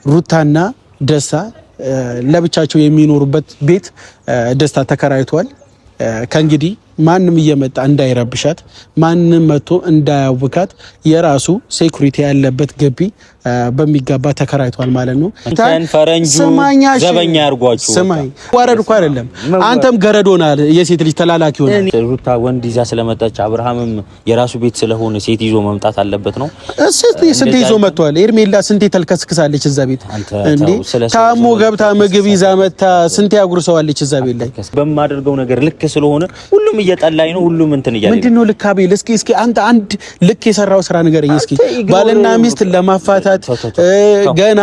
ሩታና ደስታ ለብቻቸው የሚኖሩበት ቤት ደስታ ተከራይቷል። ከእንግዲህ ማንም እየመጣ እንዳይረብሻት ማንም መጥቶ እንዳያውካት የራሱ ሴኩሪቲ ያለበት ግቢ በሚገባ ተከራይቷል ማለት ነው። ፈረንጁ ዘበኛ ያርጓችሁ ስማኝ ወረድ እኮ አይደለም አንተም ገረዶናል የሴት ልጅ ተላላኪ ሆነ ሩታ ወንድ ይዛ ስለመጣች አብርሃምም የራሱ ቤት ስለሆነ ሴት ይዞ መምጣት አለበት ነው። ስንት ይዞ መጥቷል። ኤርሜላ ስንት ተልከስክሳለች እዛ ቤት እንዴ ታሞ ገብታ ምግብ ይዛ መጣ ስንት ያጉርሰዋለች እዛ ቤት ላይ በማደርገው ነገር ልክ ስለሆነ ሁሉም እየጠላኝ ነው ሁሉም እንትን ይያለ ምንድነው ልክ አቤል እስኪ አንተ አንድ ልክ የሰራው ስራ ንገረኝ እስኪ ባልና ሚስት ለማፋታት ገና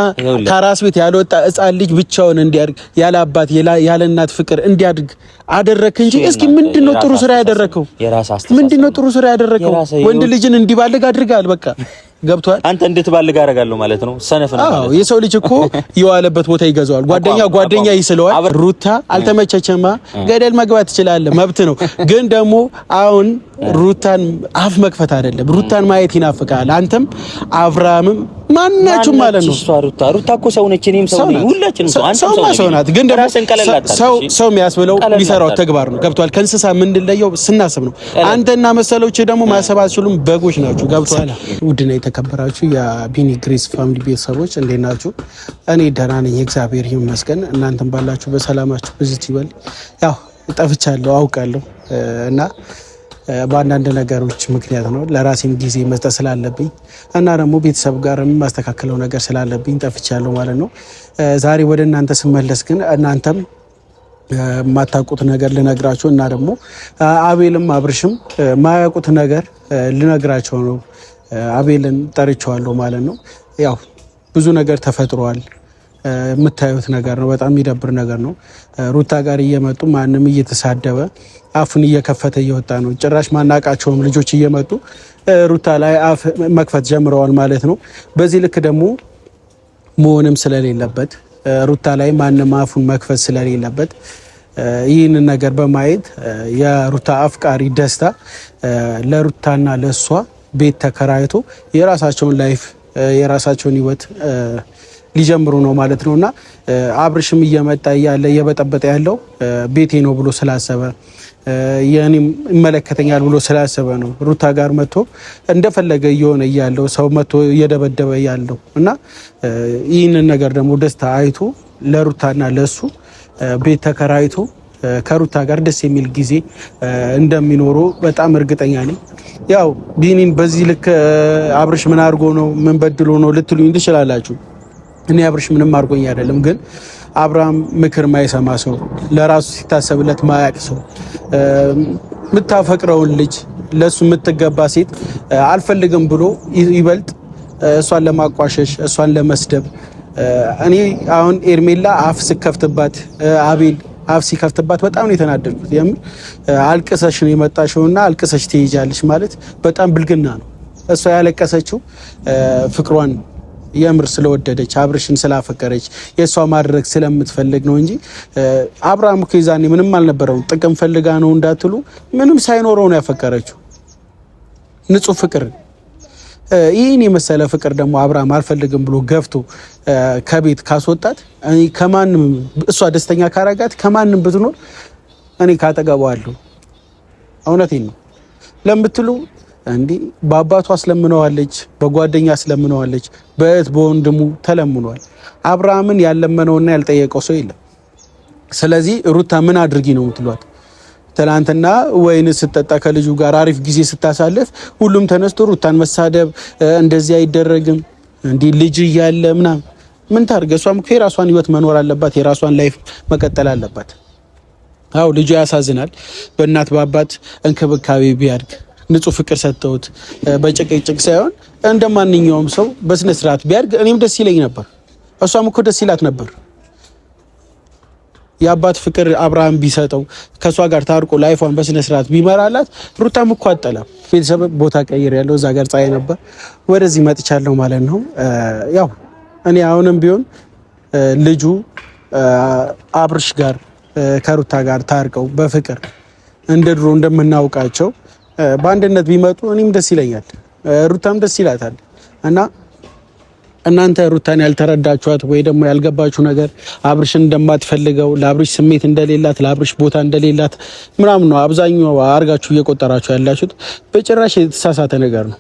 ከራስ ቤት ያልወጣ ሕፃን ልጅ ብቻውን እንዲያድግ ያለ አባት ያለ እናት ፍቅር እንዲያድግ አደረክ እንጂ እስኪ ምንድነው ጥሩ ስራ ያደረከው ምንድነው ጥሩ ስራ ያደረከው ወንድ ልጅን እንዲባልግ አድርጋል በቃ ገብቷል አንተ እንድትባልግ አደርጋለሁ ማለት ነው ሰነፍ ነው ማለት ነው የሰው ልጅ እኮ የዋለበት ቦታ ይገዛዋል ጓደኛ ይስለዋል ሩታ አልተመቸቸማ ገደል መግባት ይችላል መብት ነው ግን ደግሞ አሁን ሩታን አፍ መክፈት አይደለም ሩታን ማየት ይናፍቃል አንተም አብርሃምም ማናችሁ ማለት ነው ሩታ እኮ ሰው ነች እኔም ሰው ነኝ ሁላችንም ሰው አንተም ሰው ናት ግን ሰው የሚያስብለው የሚሰራው ተግባር ነው ገብቷል ከእንስሳ ምንድነው ስናስብ ነው አንተና መሰሎች ደግሞ ማሰብ አትችሉም በጎች ናችሁ ገብቷል ውድና የተከበራችሁ የቢኒ ግሬስ ፋሚሊ ቤተሰቦች እንዴት ናችሁ እኔ ደህና ነኝ እግዚአብሔር ይመስገን እናንተም ባላችሁ በሰላማችሁ ብዙት ይበል ያው ጠፍቻለሁ አውቃለሁ እና በአንዳንድ ነገሮች ምክንያት ነው ለራሴም ጊዜ መስጠት ስላለብኝ እና ደግሞ ቤተሰብ ጋርም ማስተካከለው ነገር ስላለብኝ ጠፍቻለሁ ማለት ነው ዛሬ ወደ እናንተ ስመለስ ግን እናንተም ማታውቁት ነገር ልነግራችሁ እና ደግሞ አቤልም አብርሽም ማያውቁት ነገር ልነግራቸው ነው አቤልን ጠርቼዋለሁ ማለት ነው ያው ብዙ ነገር ተፈጥሯል የምታዩት ነገር ነው በጣም የሚደብር ነገር ነው ሩታ ጋር እየመጡ ማንም እየተሳደበ አፉን እየከፈተ እየወጣ ነው ጭራሽ ማናቃቸውም ልጆች እየመጡ ሩታ ላይ አፍ መክፈት ጀምረዋል ማለት ነው በዚህ ልክ ደግሞ መሆንም ስለሌለበት ሩታ ላይ ማንም አፉን መክፈት ስለሌለበት ይህንን ነገር በማየት የሩታ አፍቃሪ ደስታ ለሩታና ለሷ ቤት ተከራይቶ የራሳቸውን ላይፍ የራሳቸውን ህይወት ሊጀምሩ ነው ማለት ነውና አብርሽም እየመጣ ያለ የበጠበጠ ያለው ቤቴ ነው ብሎ ስላሰበ የኔም ይመለከተኛል ብሎ ስላሰበ ነው ሩታ ጋር መጥቶ እንደፈለገ እየሆነ ያለው ሰው መጥቶ እየደበደበ ያለው እና ይህንን ነገር ደግሞ ደስታ አይቶ ለሩታና ለሱ ቤት ተከራይቶ ከሩታ ጋር ደስ የሚል ጊዜ እንደሚኖሩ በጣም እርግጠኛ ነኝ ያው ቢኒን በዚህ ልክ አብርሽ ምን አድርጎ ነው ምን በድሎ ነው ልትሉኝ ትችላላችሁ እኔ አብርሽ ምንም አድርጎኝ አይደለም ግን አብርሃም ምክር ማይሰማ ሰው ለራሱ ሲታሰብለት ማያቅ ሰው ምታፈቅረውን ልጅ ለሱ ምትገባ ሴት አልፈልግም ብሎ ይበልጥ እሷን ለማቋሸሽ እሷን ለመስደብ እኔ አሁን ኤርሜላ አፍ ስከፍትባት አቤል አፍ ሲከፍትባት በጣም ነው የተናደድኩት የምር አልቅሰሽ ነው የመጣሽውና አልቅሰሽ ትይጃለሽ ማለት በጣም ብልግና ነው እሷ ያለቀሰችው ፍቅሯን የምር ስለወደደች አብርሽን ስላፈቀረች የሷ ማድረግ ስለምትፈልግ ነው እንጂ አብርሃም እኮ ይዛኔ ምንም አልነበረው ጥቅም ፈልጋ ነው እንዳትሉ ምንም ሳይኖረው ነው ያፈቀረችው ንጹህ ፍቅር ይሄን የመሰለ ፍቅር ደግሞ አብርሃም አልፈልግም ብሎ ገፍቶ ከቤት ካስወጣት እኔ ከማንም እሷ ደስተኛ ካረጋት ከማንም ብትኖር እኔ ካጠገባለሁ እውነቴን ነው ለምትሉ እንዴ በአባቷ ስለምነዋለች በጓደኛ ስለምነዋለች በእህት በወንድሙ ተለምኗል አብርሃምን ያለመነውና ያልጠየቀው ሰው የለም ስለዚህ ሩታ ምን አድርጊ ነው የምትሏት ትላንትና ወይን ስትጠጣ ከልጁ ጋር አሪፍ ጊዜ ስታሳልፍ ሁሉም ተነስቶ ሩታን መሳደብ እንደዚህ አይደረግም እንዴ ልጅ ያለ ምን ታርገ እሷም እኮ የራሷን ህይወት መኖር አለባት የራሷን ላይፍ መቀጠል አለባት አው ልጁ ያሳዝናል በእናት በአባት እንክብካቤ ቢያድግ ንጹህ ፍቅር ሰጥተውት በጭቅጭቅ ሳይሆን እንደማንኛውም ሰው በስነ ስርዓት ቢያድግ እኔም ደስ ይለኝ ነበር እሷም እኮ ደስ ይላት ነበር የአባት ፍቅር አብርሃም ቢሰጠው ከሷ ጋር ታርቆ ላይፏን በስነ ስርዓት ቢመራላት ሩታም እኮ አጠላ ቤተሰብ ቦታ ቀይር ያለው እዛ ጋር ፀሐይ ነበር ወደዚህ መጥቻለሁ ማለት ነው ያው እኔ አሁንም ቢሆን ልጁ አብርሽ ጋር ከሩታ ጋር ታርቀው በፍቅር እንደድሮ እንደምናውቃቸው በአንድነት ቢመጡ እኔም ደስ ይለኛል ሩታም ደስ ይላታል እና እናንተ ሩታን ያልተረዳችኋት ወይ ደግሞ ያልገባችሁ ነገር አብርሽን እንደማትፈልገው ለአብርሽ ስሜት እንደሌላት ለአብርሽ ቦታ እንደሌላት ምናምን ነው አብዛኛው አርጋችሁ እየቆጠራችሁ ያላችሁት። በጭራሽ የተሳሳተ ነገር ነው።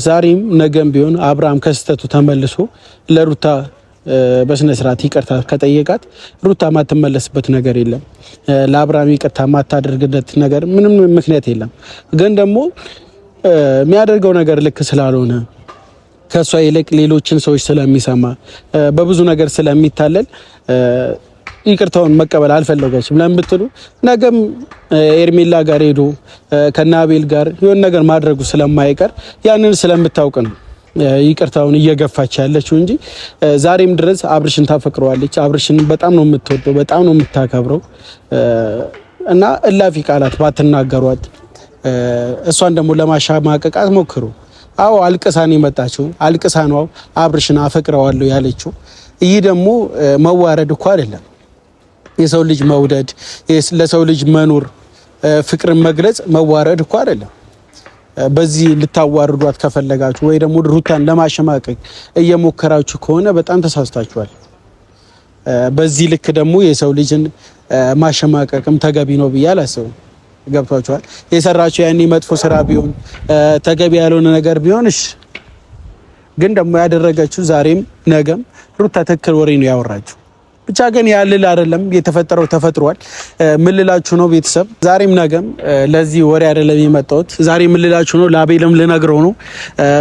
ዛሬም ነገም ቢሆን አብርሃም ከስተቱ ተመልሶ ለሩታ በስነ ስርዓት ይቅርታ ከጠየቃት ሩታ ማትመለስበት ነገር የለም። ለአብርሃም ይቅርታ ማታደርግለት ነገር ምንም ምክንያት የለም። ግን ደግሞ የሚያደርገው ነገር ልክ ስላልሆነ ከሷ ይልቅ ሌሎችን ሰዎች ስለሚሰማ በብዙ ነገር ስለሚታለል ይቅርታውን መቀበል አልፈለገችም። ለምን ብትሉ ነገም ኤርሜላ ጋር ሄዶ ከናቤል ጋር የሆነ ነገር ማድረጉ ስለማይቀር ያንን ስለምታውቅ ነው ይቅርታውን እየገፋች ያለችው እንጂ ዛሬም ድረስ አብርሽን ታፈቅረዋለች። አብርሽን በጣም ነው የምትወደው፣ በጣም ነው የምታከብረው እና እላፊ ቃላት ባትናገሯት እሷን ደግሞ ለማሻማቀቃት ሞክሩ። አዎ አልቅሳን የመጣችው አልቅሳ ነው አብርሽን አፈቅረዋለሁ ያለችው። ይህ ደግሞ መዋረድ እኮ አይደለም። የሰው ልጅ መውደድ፣ ለሰው ልጅ መኖር፣ ፍቅርን መግለጽ መዋረድ እኮ አይደለም። በዚህ ልታዋርዷት ከፈለጋችሁ ወይ ደግሞ ሩታን ለማሸማቀቅ እየሞከራችሁ ከሆነ በጣም ተሳስታችኋል። በዚህ ልክ ደግሞ የሰው ልጅን ማሸማቀቅም ተገቢ ነው ብዬ አላስብም። ገብቷችኋል? የሰራችሁ ያኔ መጥፎ ስራ ቢሆን ተገቢ ያልሆነ ነገር ቢሆንሽ ግን ደግሞ ያደረገችው ዛሬም ነገም ሩታ ትክክል ወሬ ነው ያወራችሁ። ብቻ ግን ያልል አይደለም የተፈጠረው ተፈጥሯል። ምን ልላችሁ ነው ቤተሰብ? ዛሬም ነገም ለዚህ ወሬ አይደለም የመጣሁት። ዛሬ ምን ልላችሁ ነው? ለአቤልም ልነግረው ነው።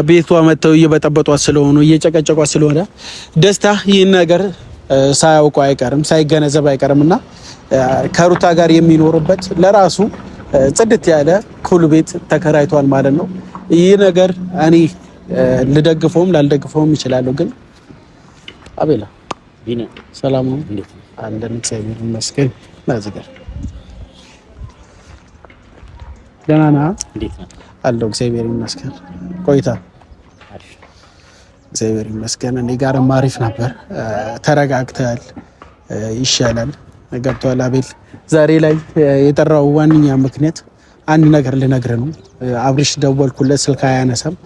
ቤቷ መተው እየበጠበጧት ስለሆነ እየጨቀጨቋት ስለሆነ ደስታ ይህን ነገር ሳያውቁ አይቀርም ሳይገነዘብ አይቀርምና ከሩታ ጋር የሚኖርበት ለራሱ ጽድት ያለ ኩል ቤት ተከራይቷል ማለት ነው። ይህ ነገር እኔ ልደግፈውም ላልደግፈውም ይችላል። ግን አቤላ ቢና ሰላም ነው እንዴት አንደን እግዚአብሔር ይመስገን። ማዘጋር ደህና ነህ? እንዴት ነህ? አለሁ እግዚአብሔር ይመስገን። ቆይታ እግዚአብሔር ይመስገን። እኔ ጋርም አሪፍ ነበር። ተረጋግተሃል፣ ይሻላል። ገብቷል አቤል። ዛሬ ላይ የጠራው ዋንኛ ምክንያት አንድ ነገር ልነግርህ ነው። አብርሽ ደወልኩለት ስልክ አያነሳም።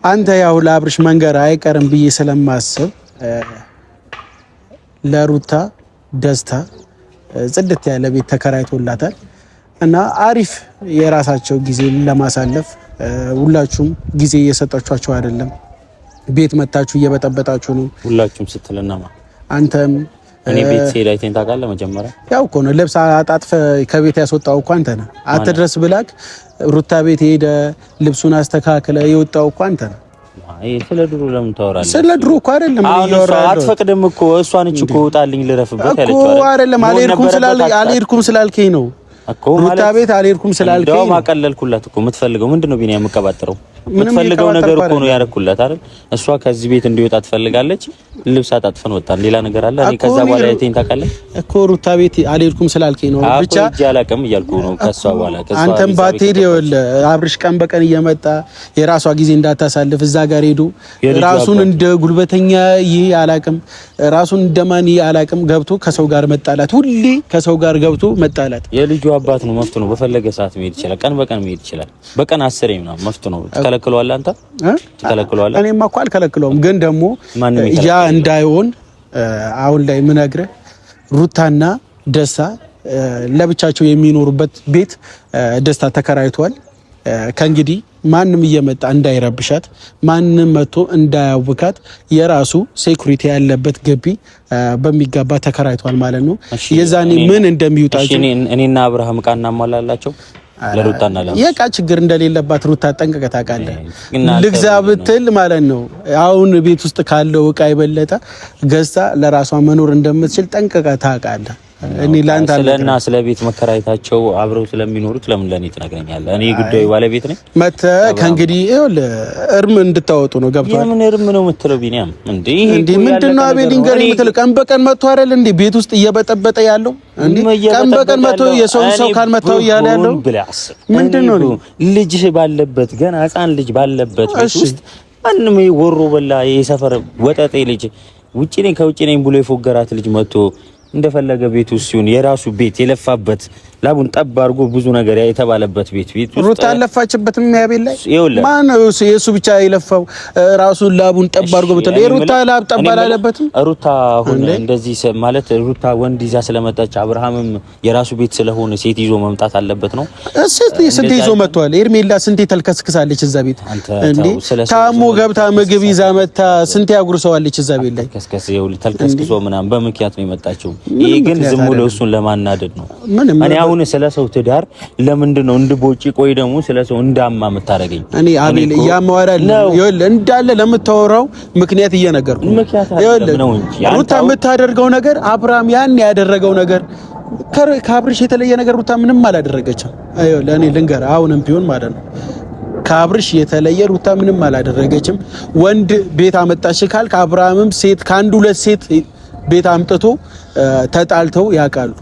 አንተ ያው ለአብርሽ መንገር አይቀርም ብዬ ስለማስብ ለሩታ ደስታ ጽድት ያለ ቤት ተከራይቶላታል እና አሪፍ የራሳቸው ጊዜ ለማሳለፍ ሁላችሁም ጊዜ እየሰጣችኋቸው አይደለም። ቤት መታችሁ እየበጠበጣችሁ ነው። ሁላችሁም ስትለናማ አንተም እኔ ቤት ሲሄድ አይተኸኝ ታውቃለህ? መጀመሪያ ያው እኮ ነው ልብስ አጣጥፈህ ከቤት ያስወጣው እኮ አንተ ነህ። አትድረስ ብላክ ሩታ ቤት ሄደ ልብሱን አስተካክለ የወጣው እኮ አንተ ነህ። አይ ስለ ድሮ ለምን ታወራለህ? ስለ ድሮ እኮ አይደለም እያወራህ አትፈቅድም እኮ እሷን እኮ ውጣልኝ ልረፍበት ያለችው አይደል? አይደለም አልሄድኩም ስላልከኝ ነው እኮ ሩታ ቤት አልሄድኩም ስላልከኝ ነው። ማቀለልኩላት እኮ የምትፈልገው ምንድነው? ቢኒያ የምቀባጥረው የምትፈልገው ነገር እኮ ነው ያደረኩላት አይደል? እሷ ከዚህ ቤት እንዲወጣ ትፈልጋለች። ልብስ አጣጥፈን ወጣን። ሌላ ነገር አለ? እኔ ከዛ በኋላ አይተኸኝ ታውቃለህ እኮ ሩታ ቤት አልሄድኩም ስላልከኝ ነው ብቻ እጅ አላውቅም እያልኩ ነው። ከሷ በኋላ አንተም ባትሄድ ይኸውልህ አብርሽ ቀን በቀን እየመጣ የራሷ ጊዜ እንዳታሳልፍ እዛ ጋር ሄዱ ራሱን እንደ ጉልበተኛ ይሄ አላውቅም ራሱን እንደማን ይሄ አላውቅም ገብቶ ከሰው ጋር መጣላት፣ ሁሌ ከሰው ጋር ገብቶ መጣላት። የልጁ አባት ነው መፍቱ ነው። በፈለገ ሰዓት መሄድ ይችላል። ቀን በቀን መሄድ ይችላል። በቀን 10 ምናምን መፍቱ ነው። ትከለክለዋለህ አንተ? ትከለክለዋለህ? እኔማ እኮ አልከለክለውም። ግን ደግሞ ያ እንዳይሆን አሁን ላይ ምነግርህ ሩታና ደስታ ለብቻቸው የሚኖሩበት ቤት ደስታ ተከራይቷል። ከእንግዲህ ማንም እየመጣ እንዳይረብሻት፣ ማንም መጥቶ እንዳያውካት የራሱ ሴኩሪቲ ያለበት ግቢ በሚገባ ተከራይቷል ማለት ነው። የዛኔ ምን እንደሚውጣቸው እኔና አብርሃም ቃና ማላላቸው ለሩታና የቃ ችግር እንደሌለባት ሩታ ጠንቀቀ ታውቃለህ። ልግዛ ብትል ማለት ነው አሁን ቤት ውስጥ ካለው እቃ የበለጠ ገዝታ ለራሷ መኖር እንደምትችል ጠንቀቀ ታውቃለህ። እኔ ላንተ ስለና ስለ ቤት መከራየታቸው አብረው ስለሚኖሩት ለምን ለኔ ትነግረኛለህ? እኔ ጉዳዩ ባለቤት ነኝ። መተ ከእንግዲህ ይኸውልህ እርም እንድታወጡ ነው። ገብቶሃል? የምን እርም ነው የምትለው ቢኒያም? እንዴ ምንድነው አቤል ንገረኝ የምትለው? ቀን በቀን መጥቶ አይደል እንዴ ቤት ውስጥ እየበጠበጠ ያለው? እንዴ ቀን በቀን መጥቶ ሰው ካልመታው እያለ ያለው ምንድነው? ልጅህ ባለበት ገና ሕፃን ልጅ ባለበት ቤት ውስጥ ማንም ወሮ በላ የሰፈር ወጠጤ ልጅ ውጪ ነኝ ከውጪ ነኝ ብሎ የፎገራት ልጅ መጥቶ እንደፈለገ ቤት ውስጥ ሲሆን የራሱ ቤት የለፋበት ላቡን ጠብ አድርጎ ብዙ ነገር የተባለበት ቤት ሩታ አለፋችበትም ያቤል ላይ ማን ነው የሱ ብቻ የለፋው ራሱን ላቡን ጠብ አድርጎ በተለይ ሩታ ላብ ጠብ አላለበትም። ሩታ አሁን እንደዚህ ማለት ሩታ ወንድ ይዛ ስለመጣች አብርሃምም የራሱ ቤት ስለሆነ ሴት ይዞ መምጣት አለበት ነው። ስንት ይዞ መጥቷል። ኤርሜላ ስንት ተልከስክሳለች እዛ ቤት እንዴ ታሞ ገብታ ምግብ ይዛ መጣ ስንት ያጉርሰዋለች እዛ ቤት ላይ ተልከስክሶ ምናምን በምክንያት ነው የመጣችው። ይሄ ግን ዝም ብሎ እሱን ለማናደድ ነው። እኔ አሁን ስለሰው ትዳር ለምንድን ነው እንድቦጪ ቆይ ደግሞ ስለሰው እንዳማ የምታረገኝ? እኔ አቤል ያማወራል ይኸውልህ እንዳለ ለምታወራው ምክንያት እየነገርኩ ነው እንጂ ሩታ የምታደርገው ነገር አብርሃም ያን ያደረገው ነገር ከአብርሽ የተለየ ነገር ሩታ ምንም አላደረገችም። ይኸውልህ እኔ ልንገር አሁንም ቢሆን ማለት ነው ከአብርሽ የተለየ ሩታ ምንም አላደረገችም። ወንድ ቤት አመጣሽ ካልክ አብርሃምም ሴት ከአንድ ሁለት ሴት ቤት አምጥቶ ተጣልተው ያውቃሉ።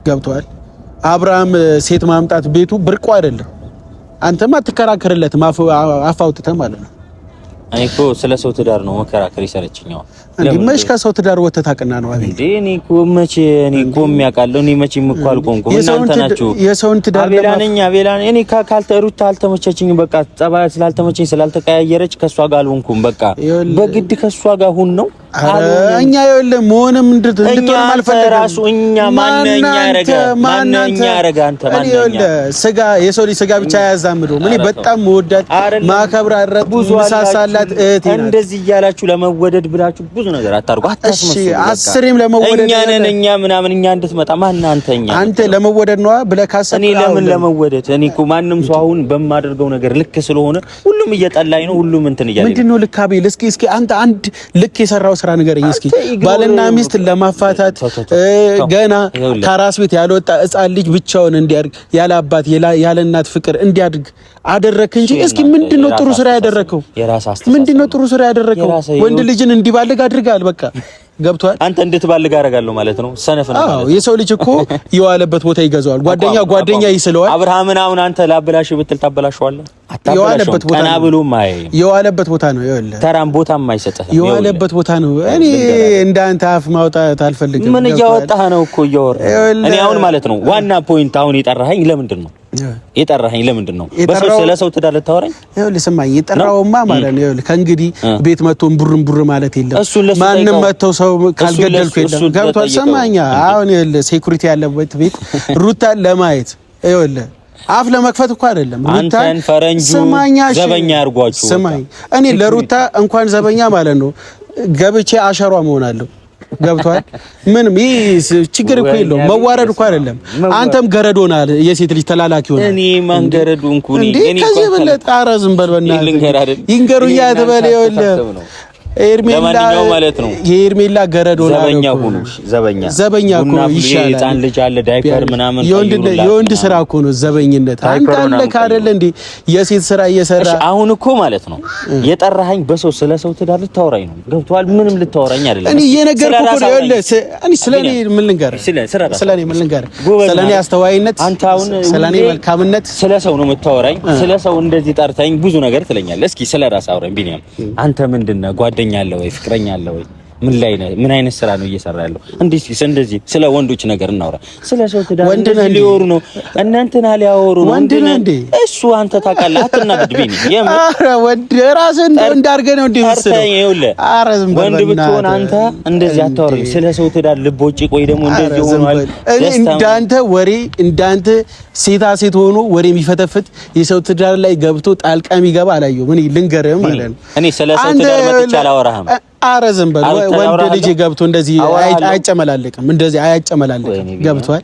ገብቷል። አብርሃም ሴት ማምጣት ቤቱ ብርቁ አይደለም። አንተማ አትከራከርለትም አፋውጥተህ ማለት ነው። እኔ እኮ ስለ ሰው ትዳር ነው መከራከር ይሰለችኛል። እንዴ መች ከሰው ትዳር ወተት አቀና ነው አቤል? እንዴ እኔ እኮ የሚያውቃለሁ እኔ መቼ ምኳል ቆንቆ እናንተ ናችሁ የሰውን ትዳር አቤላ እኔ ሩታ አልተመቸችኝም። በቃ ጸባይ ስላልተመቸኝ ስላልተቀያየረች ከሷ ጋር አልሆንኩም። በቃ በግድ ከሷ ጋር ሁን ነው እኛ ይኸውልህ መሆንም እንድትሆን አልፈለግም። ራሱ እኛ ማንኛ ያረጋ አንተ ማንኛ ስጋ የሰው ልጅ ስጋ ብቻ ያዛምዶ ምን በጣም መወዳት ማከብራራት ምሳሳላት እህቴ ናት። እንደዚህ እያላችሁ ለመወደድ ብላችሁ ብዙ ነገር አታርጉ። እሺ አስሬም ለመወደድ እኛ ምናምን እኛ እንድትመጣ ማን አንተ ለመወደድ ነው ብለህ ካሰብክ እኔ ለምን ለመወደድ እኔ እኮ ማንም ሰው አሁን በማደርገው ነገር ልክ ስለሆነ ሁሉም እየጠላኝ ነው። ሁሉም እንትን እያለኝ ምንድነው ልክ አቤል? እስኪ አንተ አንድ ልክ የሰራው ስራ ንገረኝ እስኪ። ባልና ሚስት ለማፋታት ገና ከራስ ቤት ያልወጣ ሕፃን ልጅ ብቻውን እንዲያድግ ያለ አባት ያለ እናት ፍቅር እንዲያድግ አደረክ እንጂ እስኪ ምንድነው ጥሩ ስራ ያደረከው? ምንድነው ጥሩ ስራ ያደረከው? ወንድ ልጅን እንዲባልግ አድርጋል። በቃ ገብቷል። አንተ እንድትባልግ አደርጋለሁ ማለት ነው። ሰነፍ ነው ማለት ነው። የሰው ልጅ እኮ የዋለበት ቦታ ይገዛዋል። ጓደኛ ይስለዋል። አብርሃምን አሁን አንተ ላበላሽ ብትል ታበላሽዋለህ። የዋለበት ቦታ ነው ብሎ ማይ የዋለበት ቦታ ነው። ይኸውልህ ተራም ቦታ የማይሰጥህ የዋለበት ቦታ ነው። እኔ እንዳንተ አፍ ማውጣት አልፈልግም። ምን እያወጣህ ነው እኮ እያወራህ? እኔ አሁን ማለት ነው ዋና ፖይንት አሁን የጠራኸኝ ለምንድን ነው? በሰው ስለሰው ትዳር ልታወራኝ? ይኸውልህ ስማኝ፣ የጠራውማ ማለት ነው ይኸውልህ ከእንግዲህ ቤት መጥቶ ቡር ማለት የለም። ማንም መጥተው ሰው ካልገደልኩ የለም። ገብቶሃል? ስማኝ አሁን ይኸውልህ ሴኩሪቲ ያለበት ቤት ሩታን ለማየት ይኸውልህ አፍ ለመክፈት እኮ አይደለም። አንተን ፈረንጁ ዘበኛ ያርጓችሁ። ስማኝ እኔ ለሩታ እንኳን ዘበኛ ማለት ነው ገብቼ አሸሯ መሆናለሁ። ገብቷል። ምንም ይሄ ችግር እኮ የለውም። መዋረድ እኮ አይደለም። አንተም ገረዶናል። የሴት ልጅ ተላላኪ ሆነ። እኔ ማን ገረዶንኩ? እኔ ከዚህ በለጠ ኧረ ዝም በል በእናትህ ይንገሩኛ ተበለ ይኸውልህ ኤርሜላ ማለት ነው። የኤርሜላ ገረዶና ዘበኛ እኮ ይሻላል። ህፃን ልጅ አለ ዳይፐር ምናምን የወንድ ስራ እኮ ነው ዘበኝነት። አንተ አለካ አይደል እንዴ የሴት ስራ እየሰራ አሁን እኮ ማለት ነው የጠራኸኝ በሰው ስለሰው ትዳር ልታወራኝ ነው። ገብቶሃል? ምንም ልታወራኝ አይደለም። እኔ እየነገርኩህ እኮ ነው። እኔ ስለኔ ምን ልንገርህ? ስለኔ ምን ልንገርህ? ስለኔ አስተዋይነት፣ አንተ አሁን ስለኔ መልካምነት ስለሰው ነው የምታወራኝ። ስለሰው እንደዚህ ጠርተኸኝ ብዙ ነገር ትለኛለህ። እስኪ ስለራስህ አውራኝ ቢኒያም። አንተ ምንድነው ጓደኛ አለ ወይ ፍቅረኛ አለ ወይ? ምን ላይ ነው? ምን አይነት ስራ ነው እየሰራ ያለው? እንደዚህ ስለ ወንዶች ነገር እናውራ። ስለ ሰው ትዳር ሊወሩ ነው እናንተና ሊያወሩ ነው። እሱ አንተ ታውቃለህ። አትናደድ ቢኒ። ኧረ ወንድ ራስህን እንዳርገህ ነው እንደምትስለው። ኧረ ዝም በል ወንድ ብትሆን አንተ እንደዚህ አታወራኝ። ስለ ሰው ትዳር ልቦጪ ቆይ ደግሞ እንደዚህ ሆኗል። እንዳንተ ወሬ እንዳንተ ሴት ሆኖ ወሬ የሚፈተፍት የሰው ትዳር ላይ ገብቶ ጣልቃ የሚገባ አላየሁም። እኔ ልንገርህ ማለት ነው። እኔ ስለ ሰው ትዳር መጥቼ አላወራህም። ኧረ ዝም በል ወንድ ልጅ ገብቶ እንደዚህ አያጨመላልቅም። እንደዚህ አያጨመላልቅም። ገብቷል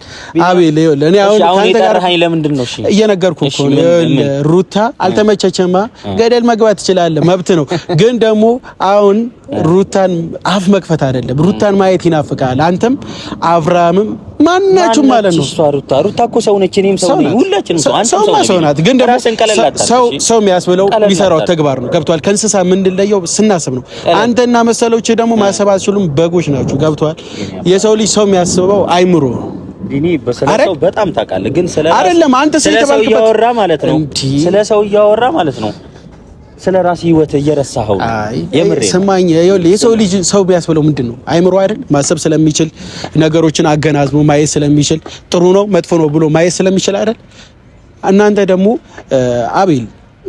አቤል? እኔ አሁን ካንተ ጋር ለምንድን ነው እሺ እየነገርኩህ እኮ ሩታ አልተመቸችማ፣ ገደል መግባት ትችላለህ፣ መብት ነው። ግን ደግሞ አሁን ሩታን አፍ መክፈት አይደለም፣ ሩታን ማየት ይናፍቃል። አንተም አብርሃምም ማናችሁ ማለት ነው። ሩታ እኮ ሰው ነች፣ እኔም ሰው ነኝ፣ ሁላችንም ሰው። አንተ ሰው ናት። ግን ደግሞ ሰው የሚያስብለው የሚሰራው ተግባር ነው። ገብቷል? ከእንስሳ የምንለየው ስናስብ ነው። አንተና መሰሎች ደግሞ ማሰብ አትችሉም፣ በጎች ናችሁ። ገብቷል? የሰው ልጅ ሰው የሚያስበው አይምሮ ነው። ዲኒ በሰለው በጣም ታውቃለህ። ግን ስለ አይደለም አንተ ስለ ሰው እያወራ ማለት ነው። ስለ ሰው እያወራ ማለት ነው። ስለ ራስ ህይወት እየረሳኸው ነው። የምሬ ስማኝ፣ የሰው ልጅ ሰው ቢያስብለው ምንድነው አይምሮ አይደል? ማሰብ ስለሚችል ነገሮችን አገናዝቦ ማየት ስለሚችል ጥሩ ነው መጥፎ ነው ብሎ ማየት ስለሚችል አይደል? እናንተ ደግሞ አቤል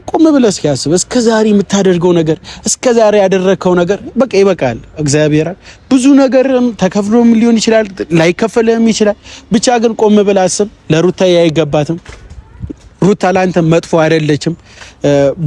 ቆም ብለህ እስኪያስብ እስከ ዛሬ የምታደርገው ነገር እስከ ዛሬ ያደረከው ነገር በቃ ይበቃል። እግዚአብሔር ብዙ ነገርም ተከፍሎም ሊሆን ይችላል ላይከፈልም ይችላል። ብቻ ግን ቆም ብለህ አስብ። ለሩታ አይገባትም። ሩታ ላንተ መጥፎ አይደለችም።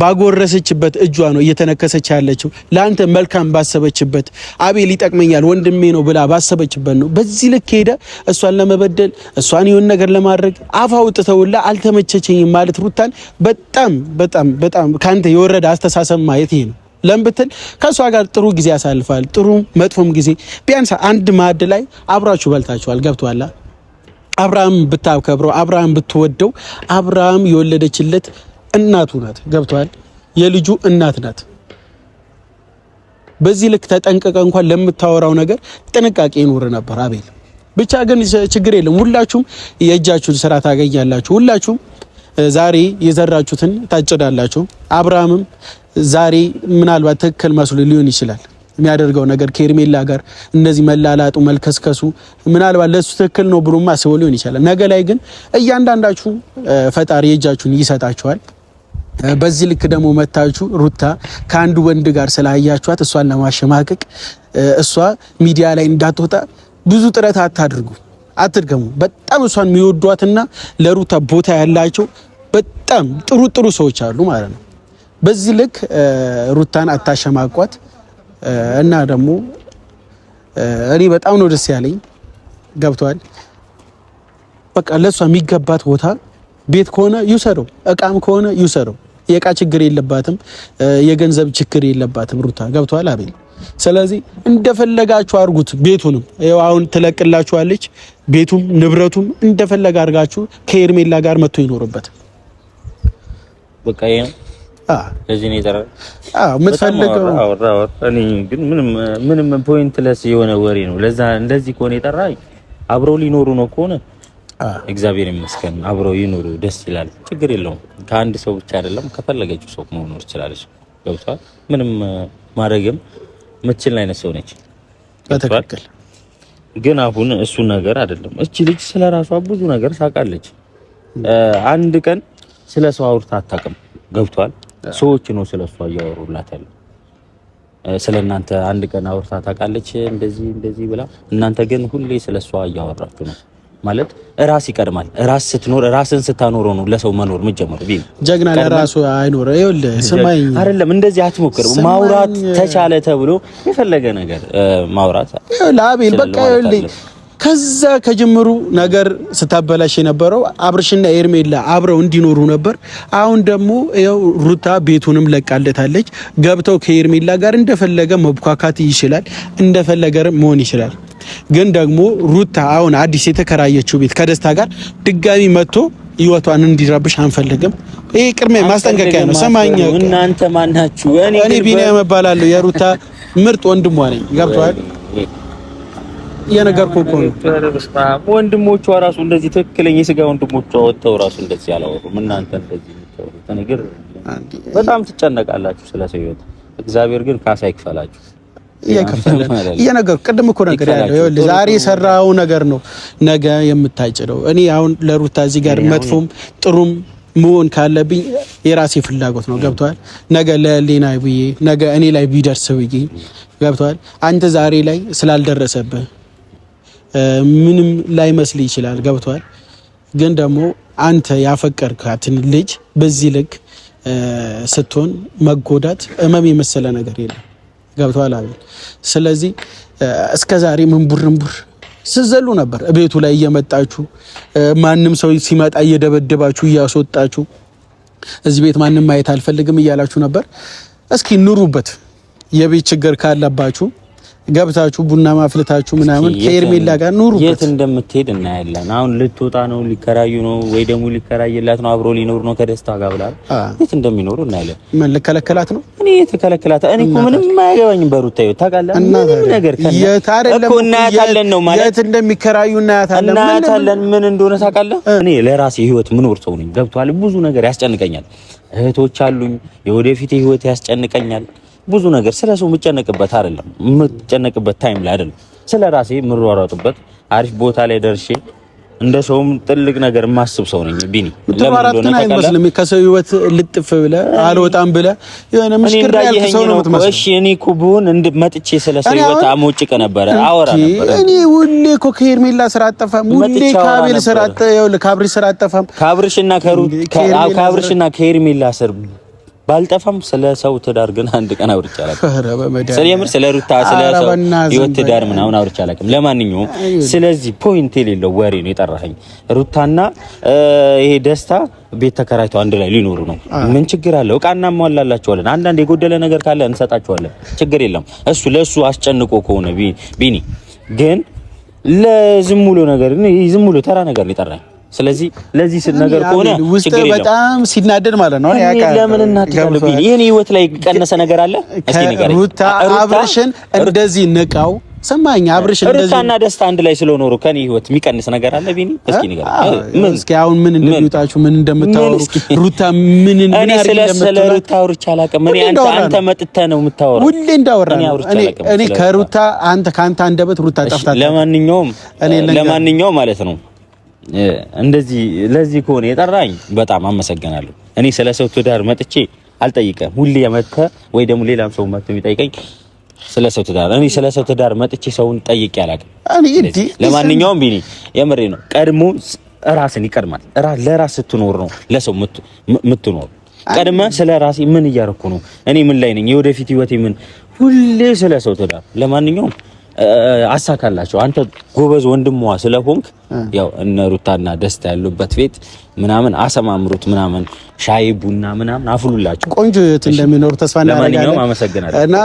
ባጎረሰችበት እጇ ነው እየተነከሰች ያለችው። ላንተ መልካም ባሰበችበት አቤል ይጠቅመኛል ወንድሜ ነው ብላ ባሰበችበት ነው። በዚህ ልክ ሄደ እሷን ለመበደል እሷን የሆነ ነገር ለማድረግ አፍ አውጥተውላ አልተመቸችኝም ማለት ሩታን በጣም በጣም በጣም ካንተ የወረደ አስተሳሰብ ማየት ይሄ ነው። ለምን ብትል ከሷ ጋር ጥሩ ጊዜ ያሳልፋል። ጥሩ መጥፎም ጊዜ ቢያንስ አንድ ማዕድ ላይ አብራችሁ በልታችኋል። ገብቶሃል? አብርሃም ብታከብረው አብርሃም ብትወደው አብርሃም የወለደችለት እናቱ ናት። ገብቷል? የልጁ እናት ናት። በዚህ ልክ ተጠንቀቀ እንኳን ለምታወራው ነገር ጥንቃቄ ይኖር ነበር አቤል። ብቻ ግን ችግር የለም። ሁላችሁም የእጃችሁን ስራ ታገኛላችሁ። ሁላችሁም ዛሬ የዘራችሁትን ታጭዳላችሁ። አብርሃምም ዛሬ ምናልባት ትክክል መስሎ ሊሆን ይችላል የሚያደርገው ነገር ከኤርሜላ ጋር እንደዚህ መላላጡ መልከስከሱ ምናልባት ለሱ ትክክል ነው ብሎማ አስቦ ሊሆን ይችላል። ነገ ላይ ግን እያንዳንዳችሁ ፈጣሪ የእጃችሁን ይሰጣችኋል። በዚህ ልክ ደግሞ መታችሁ ሩታ ከአንድ ወንድ ጋር ስላያችኋት እሷን ለማሸማቀቅ እሷ ሚዲያ ላይ እንዳትወጣ ብዙ ጥረት አትድገሙ። በጣም እሷን የሚወዷትና ለሩታ ቦታ ያላቸው በጣም ጥሩ ሰዎች አሉ ማለት ነው። በዚህ ልክ ሩታን አታሸማቋት። እና ደግሞ እኔ በጣም ነው ደስ ያለኝ። ገብቷል? በቃ ለሷ የሚገባት ቦታ ቤት ከሆነ ይውሰደው፣ እቃም ከሆነ ይውሰደው። የእቃ ችግር የለባትም፣ የገንዘብ ችግር የለባትም ሩታ። ገብቷል አቤል? ስለዚህ እንደፈለጋችሁ አርጉት። ቤቱንም ያው አሁን ትለቅላችኋለች። ቤቱም ንብረቱም እንደፈለጋ አርጋችሁ ከኤርሜላ ጋር መጥቶ ይኖርበት። በቃ ይሄ ለዚህ ነው የጠራ። የምትፈልገው እኔ ግን ምንም ፖይንትለስ የሆነ ወሬ ነው። ለዛ እንደዚህ ከሆነ የጠራኝ አብረው ሊኖሩ ነው ከሆነ እግዚአብሔር ይመስገን አብረው ይኖሩ፣ ደስ ይላል፣ ችግር የለውም። ከአንድ ሰው ብቻ አይደለም ከፈለገችው ሰው መኖር ትችላለች። ገብቷል? ምንም ማድረግም ምትችል አይነት ሰው ነች። በትክክል ግን አሁን እሱ ነገር አይደለም። እቺ ልጅ ስለራሷ ብዙ ነገር ታውቃለች። አንድ ቀን ስለ ሰው አውርታ አታውቅም። ገብቷል? ሰዎች ነው ስለሷ እያወሩላት ያለው። ስለናንተ አንድ ቀን አውርታ ታውቃለች እንደዚህ ብላ? እናንተ ግን ሁሌ ስለሷ እያወራችሁ ነው። ማለት ራስ ይቀድማል። ራስ ስትኖር ራስን ስታኖረው ነው ለሰው መኖር የምትጀምረው። ቢል ጀግና ለራሱ አይኖር። ይኸውልህ ስማኝ፣ አይደለም እንደዚህ አትሞክር። ማውራት ተቻለ ተብሎ የፈለገ ነገር ማውራት ለአቤል በቃ ይኸውልህ ከዛ ከጅምሩ ነገር ስታበላሽ የነበረው አብርሽና ኤርሜላ አብረው እንዲኖሩ ነበር። አሁን ደግሞ ያው ሩታ ቤቱንም ለቃለታለች። ገብተው ከኤርሜላ ጋር እንደፈለገ መብኳካት ይችላል፣ እንደፈለገ መሆን ይችላል። ግን ደግሞ ሩታ አሁን አዲስ የተከራየችው ቤት ከደስታ ጋር ድጋሚ መጥቶ ህይወቷን እንዲረብሽ አንፈልግም። ይሄ ቅድሚያ ማስጠንቀቂያ ነው። ሰማኛ እናንተ ማናችሁ? እኔ ቢኒያም እባላለሁ። የሩታ ምርጥ ወንድሟ ነኝ። ገብቷል? የነገርኩህ እኮ ነው። ወንድሞቿ ራሱ እንደዚህ ትክክለኛ የስጋ ወንድሞቿ ወጥተው ራሱ እንደዚህ አላወሩም። እናንተ እንደዚህ የምታወሩት ነገር በጣም ትጨነቃላችሁ ስለ ሰው ህይወት። እግዚአብሔር ግን ካሳ ይክፈላችሁ። የነገርኩህ ቅድም እኮ ነገር ያለው ይኸውልህ ዛሬ የሰራው ነገር ነው ነገ የምታጭደው። እኔ አሁን ለሩታ እዚህ ጋር መጥፎም ጥሩም መሆን ካለብኝ የራሴ ፍላጎት ነው። ገብቷል? ነገ ለሌና ብዬ ነገ እኔ ላይ ቢደርስ ብዬ ገብቷል? አንተ ዛሬ ላይ ስላልደረሰብህ ምንም ላይመስል ይችላል። ገብቷል? ግን ደግሞ አንተ ያፈቀርካትን ልጅ በዚህ ልክ ስትሆን መጎዳት እመም የመሰለ ነገር የለም። ገብቷል አቤል? ስለዚህ እስከዛሬ መንቡር ስዘሉ ነበር ቤቱ ላይ እየመጣችሁ ማንም ሰው ሲመጣ እየደበደባችሁ እያስወጣችሁ እዚህ ቤት ማንም ማየት አልፈልግም እያላችሁ ነበር። እስኪ ኑሩበት። የቤት ችግር ካለባችሁ ገብታችሁ ቡና ማፍለታችሁ ምናምን ከኤርሜላ ጋር ኑሩበት። የት እንደምትሄድ እናያለን። አሁን ልትወጣ ነው፣ ሊከራዩ ነው ወይ ደግሞ ሊከራይላት ነው፣ አብሮ ሊኖር ነው ከደስታ ጋር ብላ የት እንደሚኖሩ እናያለን። ምን ልከለከላት ነው? እኔ የተከለከላት እኔ እኮ ምንም የማያገባኝም። በሩታ ይወጣ ታውቃለህ፣ ምንም ነገር እኮ እናያታለን ነው ማለት የት እንደሚከራዩ እናያታለን። ምን እንደሆነ ታውቃለህ። እኔ ለራሴ ህይወት ምኖር ሰው ነኝ። ገብቶሃል? ብዙ ነገር ያስጨንቀኛል። እህቶች አሉኝ። የወደፊት ህይወት ያስጨንቀኛል። ብዙ ነገር ስለሰው የምጨነቅበት አይደለም፣ የምጨነቅበት ታይም ላይ አይደለም። ስለራሴ የምሯሯጥበት አሪፍ ቦታ ላይ ደርሼ እንደ ሰውም ትልቅ ነገር የማስብ ሰው ነኝ። ቢኒ ለምን አይመስልም? ከሰው ህይወት ልጥፍ ብለህ አልወጣም ብለህ የሆነ ምሽክር ያልክ ሰው ነው የምትመስለው። እሺ እኔ እኮ ብሆን መጥቼ ስለሰው ህይወት አሞጭቀ ነበር፣ አወራ ነበር። እኔ ሁሌ እኮ ከኤርሜላ ስራ አጠፋም፣ ሁሌ ከአቤል ስራ አጠፋም፣ ካብሪሽ ስራ አጠፋም፣ ካብሪሽና ከኤርሜላ ስር ባልጠፋም ስለ ሰው ትዳር ግን አንድ ቀን አውርቼ አላውቅም። ስለ ሩታ ስለ ሰው ህይወት ትዳር ምናምን አውርቼ አላውቅም። ለማንኛውም ስለዚህ ፖይንት የሌለው ወሬ ነው የጠራኸኝ። ሩታና ይሄ ደስታ ቤት ተከራይተው አንድ ላይ ሊኖሩ ነው። ምን ችግር አለው? እቃ እናሟላላቸዋለን። አንዳንድ የጎደለ ነገር ካለ እንሰጣቸዋለን። ችግር የለም። እሱ ለሱ አስጨንቆ ከሆነ ቢኒ ግን ለዝም ብሎ ነገር ዝም ብሎ ተራ ነገር ነው የጠራኸኝ። ስለዚህ ለዚህ ነገር ከሆነ ችግር የለም። በጣም ሲናደድ ማለት ነው። ለምን እናትካለሁ ቢኒ የኔ ህይወት ላይ ቀነሰ ነገር አለ? እስኪ ንገረኝ። ሩታ አብርሽን እንደዚህ ንቃው ሰማኝ። አብርሽን እንደዚህ ሩታና ደስታ አንድ ላይ ስለኖሩ ከኔ ህይወት የሚቀንስ ነገር አለ ቢኒ? እስኪ ንገረኝ። እስኪ አሁን ምን እንደሚወጣችሁ ምን እንደምታወሩ ሩታ ምን ስለ ሩታ አውርቼ አላውቅም። እኔ አንተ መጥተህ ነው የምታወራው። ሁሌ እንዳወራ እኔ ከሩታ ከአንተ አንደበት ሩታ ጠፍታ። ለማንኛውም ማለት ነው እንደዚህ ለዚህ ከሆነ የጠራኝ በጣም አመሰግናለሁ። እኔ ስለ ሰው ትዳር መጥቼ አልጠይቀም። ሁሌ መጥተህ ወይ ደግሞ ሌላም ሰው መጥቶ የሚጠይቀኝ ስለ ሰው ትዳር እኔ ስለ ሰው ትዳር መጥቼ ሰውን ጠይቄ አላውቅም። ለማንኛውም ቢኒ የምሬ ነው። ቀድሞ ራስን ይቀድማል። ለራስ ስትኖር ነው ለሰው የምትኖር። ቀድመህ ስለ ራሴ ምን እያደረኩ ነው፣ እኔ ምን ላይ ነኝ፣ የወደፊት ህይወቴ ምን፣ ሁሌ ስለ ሰው ትዳር። ለማንኛውም አሳካላቸው። አንተ ጎበዝ ወንድሟ ስለሆንክ ያው እነ ሩታና ደስታ ያሉበት ቤት ምናምን አሰማምሩት፣ ምናምን ሻይ ቡና ምናምን አፍሉላቸው። ቆንጆ የት እንደሚኖር ተስፋ እናደርጋለን። ለማንኛውም አመሰግናለሁ እና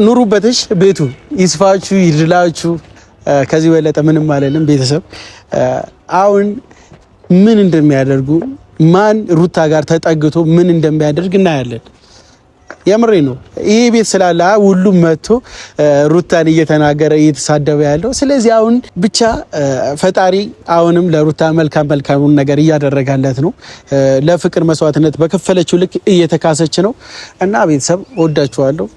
ኑሩበትሽ፣ ቤቱ ይስፋችሁ፣ ይድላችሁ። ከዚህ በለጠ ምንም አይደለም። ቤተሰብ አሁን ምን እንደሚያደርጉ ማን ሩታ ጋር ተጠግቶ ምን እንደሚያደርግ እናያለን። የምሬ ነው። ይሄ ቤት ስላለ ሁሉም መጥቶ ሩታን እየተናገረ እየተሳደበ ያለው። ስለዚህ አሁን ብቻ ፈጣሪ አሁንም ለሩታ መልካሙን ነገር እያደረጋለት ነው። ለፍቅር መስዋዕትነት በከፈለችው ልክ እየተካሰች ነው እና ቤተሰብ ወዳችኋለሁ።